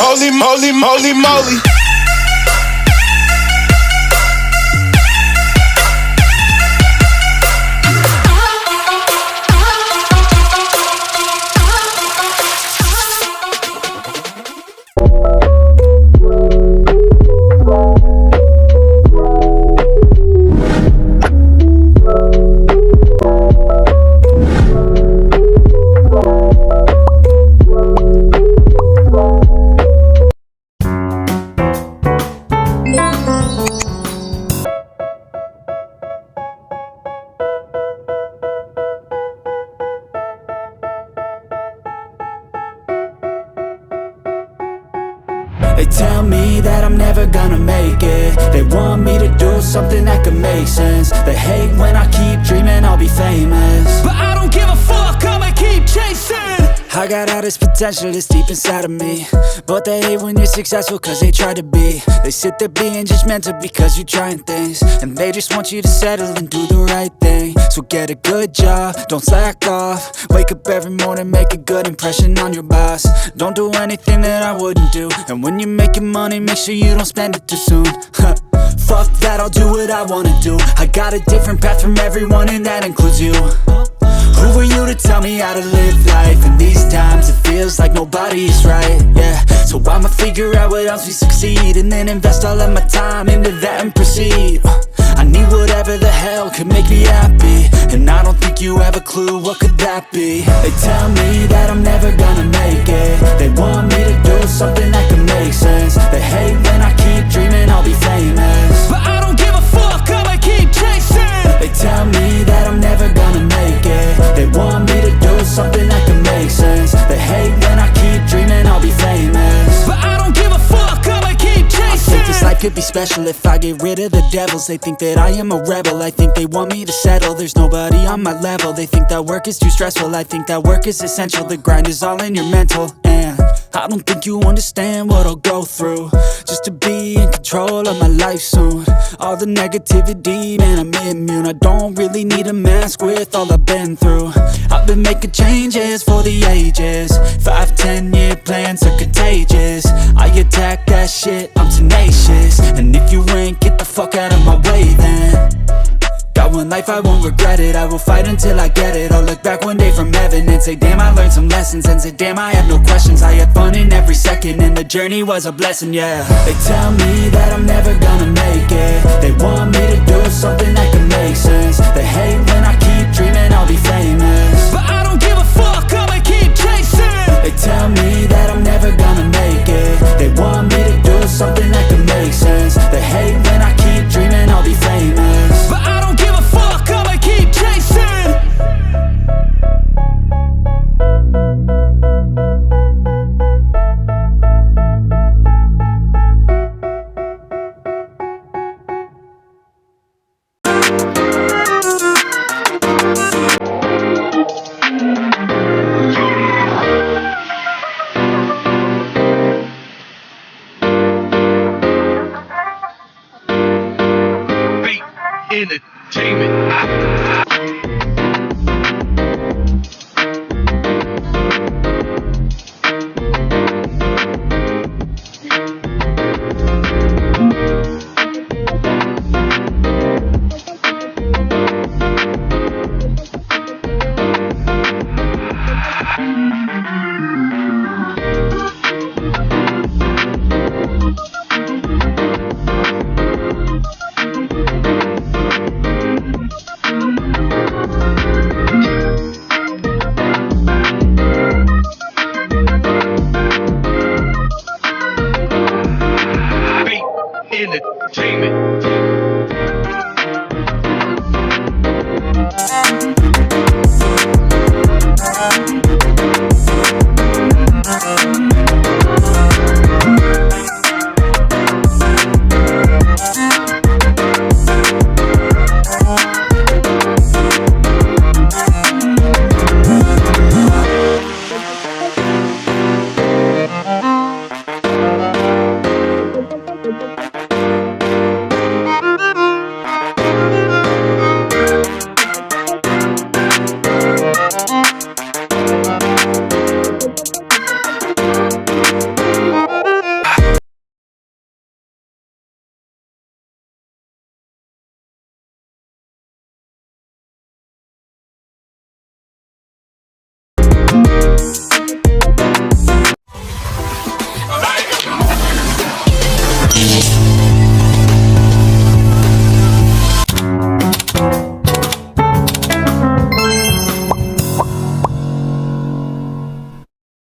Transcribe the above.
Holy moly, moly, moly. They tell me that I'm never gonna make it. They want me to do something that could make sense. They hate when I keep dreaming I'll be famous, but I don't give a fuck, I'ma keep chasing. I got all this potential that's deep inside of me, but they hate when you're successful cause they try to be. They sit there being judgmental because you're trying things, and they just want you to settle and do the right thing. So get a good job, don't slack off. Wake up every morning, make a good impression on your boss. Don't do anything that I wouldn't do, and when you're making money, make sure you don't spend it too soon. Fuck that, I'll do what I wanna do. I got a different path from everyone, and that includes you. Who are you to tell me how to live life? In these times it feels like nobody's right, yeah. So I'ma figure out what else we succeed, and then invest all of my time into that and proceed. I need whatever the hell could make me happy, and I don't think you have a clue what could that be. They tell me that I'm never gonna make it. They want me to do something that could make sense. They hate when I keep dreaming I'll be famous, but I don't give a fuck, I'ma keep chasing. They tell me that I'm never gonna make it. They want me to do something that can make sense. They hate when I keep dreaming I'll be famous, but I don't give a fuck, I'ma keep chasing. I think this life could be special if I get rid of the devils. They think that I am a rebel, I think they want me to settle. There's nobody on my level, they think that work is too stressful. I think that work is essential, the grind is all in your mental. And I don't think you understand what I'll go through just to be in control of my life soon. All the negativity, man, I'm immune. I don't really need a mask with all I've been through. I've been making changes for the ages. 5-10 year plans are contagious. I attack that shit, I'm tenacious. And if you ain't, get the fuck out of my way then. Got one life, I won't regret it. I will fight until I get it. I'll look back one day from heaven and say damn, I learned some lessons. And say damn, I have no questions. I had fun in every second, and the journey was a blessing, yeah. They tell me that I'm never gonna make it. They want me to do something that can make sense. They hate when I keep dreaming I'll be famous,